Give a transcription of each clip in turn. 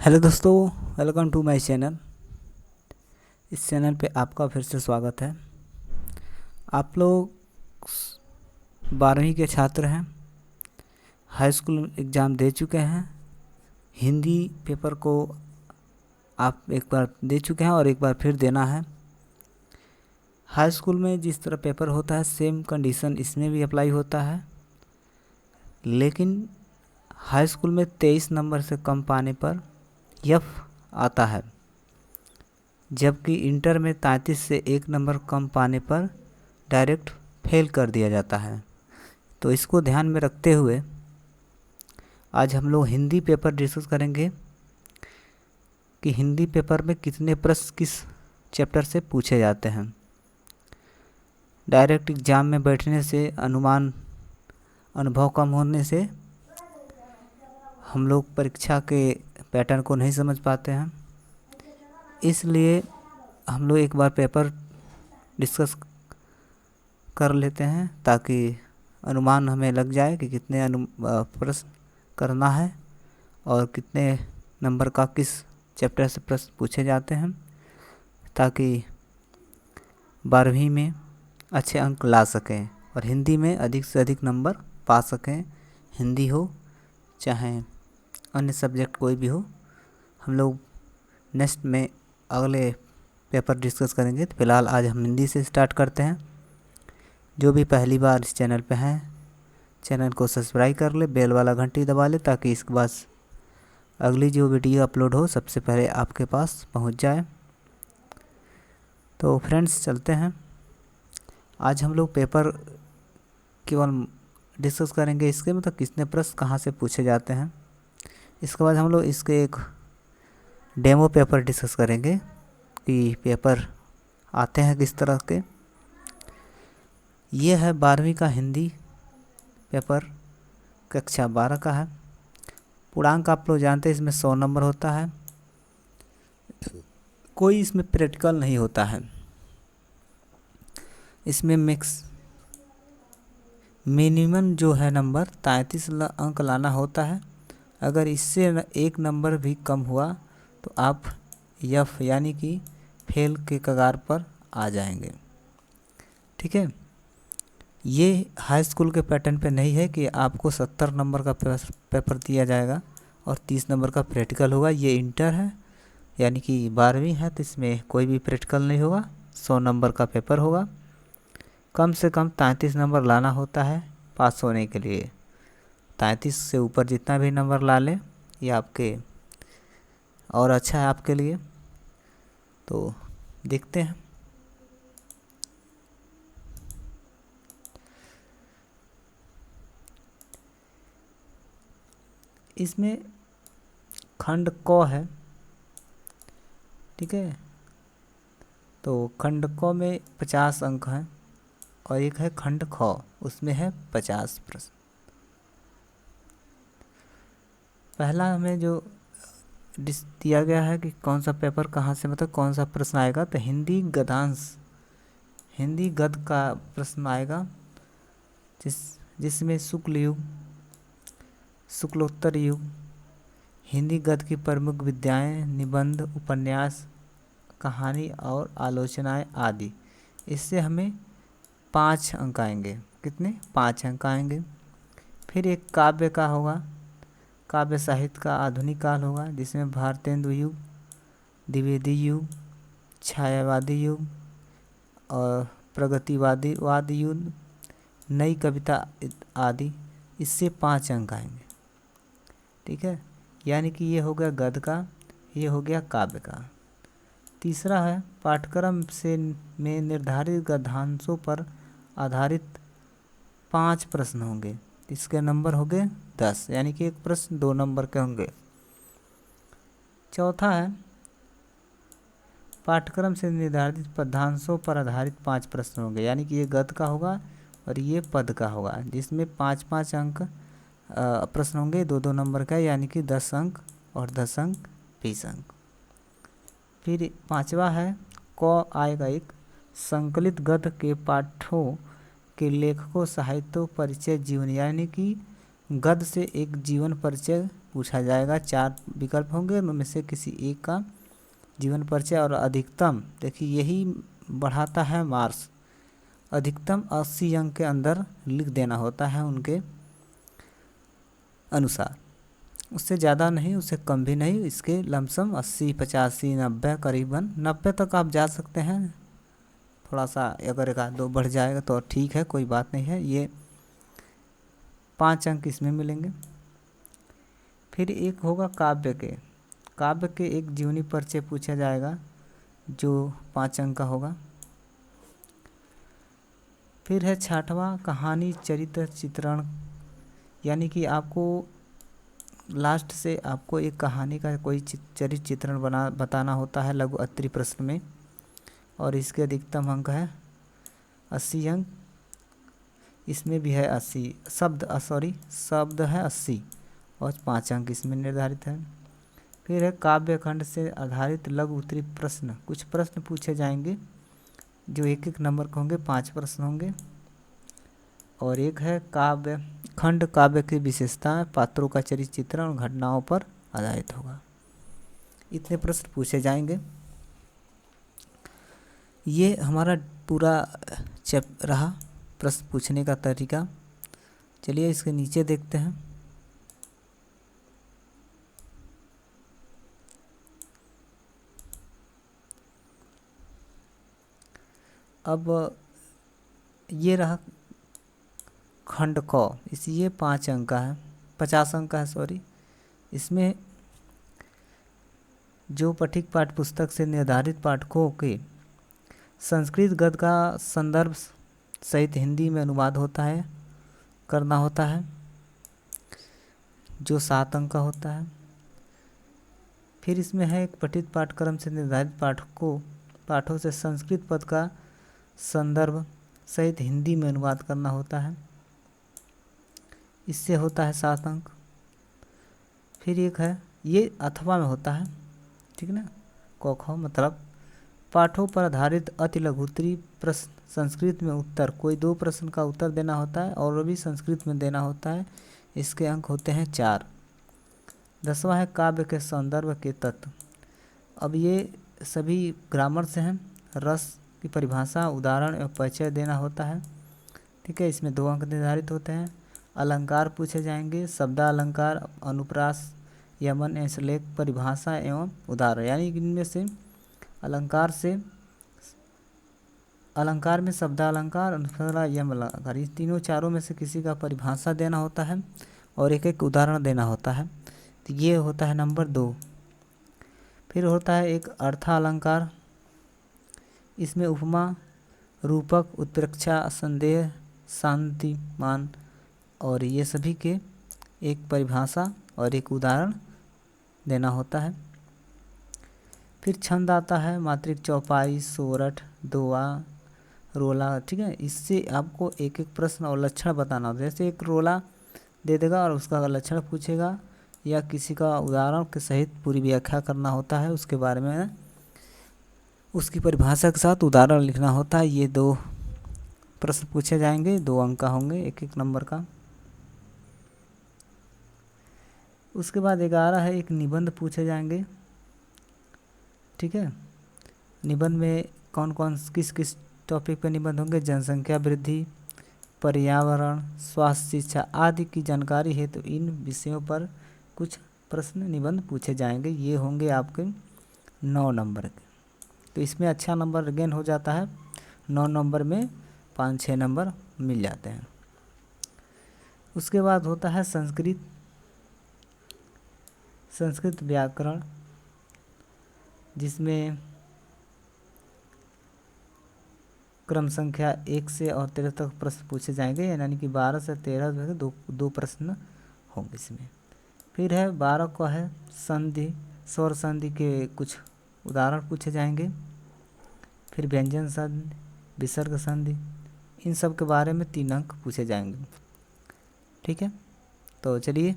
Hello दोस्तों, welcome to my channel. इस channel पे आपका फिर से स्वागत है। आप लोग 12वीं के छात्र हैं, हाई स्कूल एग्ज़ाम दे चुके हैं। हिंदी पेपर को आप एक बार दे चुके हैं और एक बार फिर देना है। हाई स्कूल में जिस तरह पेपर होता है सेम कंडीशन इसमें भी अप्लाई होता है, लेकिन हाई स्कूल में 23 नंबर से कम पाने पर एफ आता है, जबकि इंटर में 33 से 1 नंबर कम पाने पर डायरेक्ट फेल कर दिया जाता है। तो इसको ध्यान में रखते हुए आज हम लोग हिंदी पेपर डिस्कस करेंगे कि हिंदी पेपर में कितने प्रश्न किस चैप्टर से पूछे जाते हैं। डायरेक्ट एग्ज़ाम में बैठने से अनुभव कम होने से हम लोग परीक्षा के पैटर्न को नहीं समझ पाते हैं, इसलिए हम लोग एक बार पेपर डिस्कस कर लेते हैं ताकि अनुमान हमें लग जाए कि कितने प्रश्न करना है और कितने नंबर का किस चैप्टर से प्रश्न पूछे जाते हैं, ताकि 12वीं में अच्छे अंक ला सकें और हिंदी में अधिक से अधिक नंबर पा सकें। हिंदी हो चाहे अन्य सब्जेक्ट कोई भी हो, हम लोग नेक्स्ट में अगले पेपर डिस्कस करेंगे। तो फिलहाल आज हम हिंदी से स्टार्ट करते हैं। जो भी पहली बार इस चैनल पे हैं, चैनल को सब्सक्राइब कर ले, बेल वाला घंटी दबा ले, ताकि इसके बाद अगली जो वीडियो अपलोड हो सबसे पहले आपके पास पहुंच जाए। तो फ्रेंड्स चलते हैं। आज हम लोग पेपर केवल डिस्कस करेंगे इसके मतलब कितने प्रश्न कहाँ से पूछे जाते हैं। इसके बाद हम लोग इसके एक डेमो पेपर डिस्कस करेंगे कि पेपर आते हैं किस तरह के। ये है 12वीं का हिंदी पेपर, कक्षा 12 का है। पूर्णांक आप लोग जानते हैं, इसमें 100 नंबर होता है। कोई इसमें प्रैक्टिकल नहीं होता है। इसमें मिनिमम जो है नंबर 33 अंक लाना होता है। अगर इससे 1 नंबर भी कम हुआ तो आप एफ यानी कि फेल के कगार पर आ जाएंगे। ठीक है, ये हाई स्कूल के पैटर्न पे नहीं है कि आपको 70 नंबर का पेपर दिया जाएगा और 30 नंबर का प्रैक्टिकल होगा। ये इंटर है यानी कि 12वीं है, तो इसमें कोई भी प्रैक्टिकल नहीं होगा। 100 नंबर का पेपर होगा। कम से कम 33 नंबर लाना होता है पास होने के लिए। 33 से ऊपर जितना भी नंबर ला लें ये आपके और अच्छा है आपके लिए। तो देखते हैं। इसमें खंड क है, ठीक है। तो खंड क में 50 अंक हैं और एक है खंड ख, उसमें है 50 प्रश्न। पहला हमें जो दिया गया है कि कौन सा पेपर कहाँ से मतलब कौन सा प्रश्न आएगा, तो हिंदी गद्यांश, हिंदी गद्य का प्रश्न आएगा, जिसमें शुक्ल युग, शुक्लोत्तर युग, हिंदी गद्य की प्रमुख विधाएं, निबंध, उपन्यास, कहानी और आलोचनाएं आदि। इससे हमें 5 अंक आएंगे। कितने? 5 अंक आएंगे। फिर एक काव्य का होगा, काव्य साहित्य का आधुनिक काल होगा, जिसमें भारतेंदु युग, द्विवेदी युग, छायावादी युग और प्रगतिवाद युग, नई कविता आदि। इससे 5 अंक आएंगे। ठीक है, यानी कि ये हो गया गद्य का, ये हो गया काव्य का। तीसरा है पाठ्यक्रम से में निर्धारित गद्यांशों पर आधारित 5 प्रश्न होंगे। इसके नंबर होंगे 10, यानी कि एक प्रश्न 2 नंबर के होंगे। चौथा है पाठ्यक्रम से निर्धारित पदांशों पर आधारित 5 प्रश्न होंगे, यानी कि ये गद्य का होगा और ये पद का होगा, जिसमें 5-5 अंक प्रश्न होंगे, 2-2 नंबर का, यानी कि 10 अंक और 10 अंक 20 अंक। फिर 5वां है क आएगा एक संकलित गद्य के पाठों के लेखकों, साहित्य परिचय, जीवन, यानी कि गद्य से एक जीवन परिचय पूछा जाएगा। 4 विकल्प होंगे, उनमें से किसी एक का जीवन परिचय। और अधिकतम देखिए यही बढ़ाता है मार्क्स। अधिकतम 80 अंक के अंदर लिख देना होता है उनके अनुसार, उससे ज़्यादा नहीं, उससे कम भी नहीं। इसके लमसम 80, 85, 90, करीबन 90 तक आप जा सकते हैं। थोड़ा सा अगर 1-2 बढ़ जाएगा तो ठीक है, कोई बात नहीं है। ये 5 अंक इसमें मिलेंगे। फिर एक होगा काव्य के एक जीवनी परिचय पूछा जाएगा जो 5 अंक का होगा। फिर है 6वां कहानी चरित्र चित्रण, यानी कि आपको लास्ट से आपको एक कहानी का कोई चरित्र चित्रण बताना होता है लघु उत्तरी प्रश्न में, और इसके अधिकतम अंक है 80 अंक। इसमें भी है 80 शब्द है 80 और 5 अंक इसमें निर्धारित है। फिर है काव्य खंड से आधारित लघु उत्तरी प्रश्न, कुछ प्रश्न पूछे जाएंगे जो 1-1 नंबर के होंगे, 5 प्रश्न होंगे। और एक है काव्य की विशेषताएं, पात्रों का चरित्र चित्रण और घटनाओं पर आधारित होगा। इतने प्रश्न पूछे जाएंगे। ये हमारा पूरा रहा प्रश्न पूछने का तरीका। चलिए इसके नीचे देखते हैं। अब ये रहा खंड क, ये 5 अंक का है, 50 अंक का है सॉरी। इसमें जो पठिक पाठ्य पुस्तक से निर्धारित पाठकों के संस्कृत गद्य का संदर्भ सहित हिंदी में अनुवाद करना होता है, जो 7 अंक का होता है। फिर इसमें है एक पठित पाठ्यक्रम से निर्धारित पाठों से संस्कृत पद का संदर्भ सहित हिंदी में अनुवाद करना होता है, इससे होता है 7 अंक। फिर एक है ये अथवा में होता है, ठीक ना, क ख मतलब पाठों पर आधारित अति लघुत्तरी प्रश्न संस्कृत में उत्तर, कोई 2 प्रश्न का उत्तर देना होता है और वो भी संस्कृत में देना होता है, इसके अंक होते हैं 4। 10वां है काव्य के संदर्भ के तत्व। अब ये सभी ग्रामर से हैं। रस की परिभाषा, उदाहरण एवं परिचय देना होता है, ठीक है, इसमें 2 अंक निर्धारित होते हैं। अलंकार पूछे जाएंगे, शब्दालंकार, अनुप्रास, यमन, श्लेष, परिभाषा एवं उदाहरण, यानी इनमें से अलंकार में शब्दालंकार, अनुप्रास, यम अलंकार, इस तीनों चारों में से किसी का परिभाषा देना होता है और एक उदाहरण देना होता है, तो ये होता है नंबर 2। फिर होता है एक अर्थालंकार, इसमें उपमा, रूपक, उत्प्रेक्षा, संदेह, शांतिमान और ये सभी के एक परिभाषा और एक उदाहरण देना होता है। फिर छंद आता है, मात्रिक, चौपाई, सोरठ, दोआ, रोला, ठीक है, इससे आपको 1-1 प्रश्न और लक्षण बताना होता है। जैसे एक रोला दे देगा और उसका लक्षण पूछेगा या किसी का उदाहरण के सहित पूरी व्याख्या करना होता है, उसके बारे में उसकी परिभाषा के साथ उदाहरण लिखना होता है। ये 2 प्रश्न पूछे जाएंगे, 2 अंक का होंगे, 1-1 नंबर का। उसके बाद 11 है एक निबंध पूछे जाएंगे, ठीक है। निबंध में कौन कौन किस टॉपिक पर निबंध होंगे, जनसंख्या वृद्धि, पर्यावरण, स्वास्थ्य, शिक्षा आदि की जानकारी है, तो इन विषयों पर कुछ प्रश्न निबंध पूछे जाएंगे। ये होंगे आपके 9 नंबर के, तो इसमें अच्छा नंबर गेन हो जाता है। 9 नंबर में 5-6 नंबर मिल जाते हैं। उसके बाद होता है संस्कृत व्याकरण, जिसमें क्रम संख्या 1 से और 13 तक प्रश्न पूछे जाएंगे, यानी कि 12 से 13 जो है 2 प्रश्न होंगे इसमें। फिर है 12 को है संधि, स्वर संधि के कुछ उदाहरण पूछे जाएंगे। फिर व्यंजन संधि, विसर्ग संधि, इन सब के बारे में 3 अंक पूछे जाएंगे, ठीक है। तो चलिए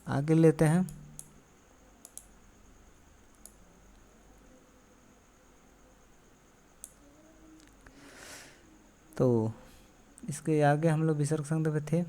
आगे लेते हैं। तो इसके आगे हम लोग विसर्ग संधि पे थे।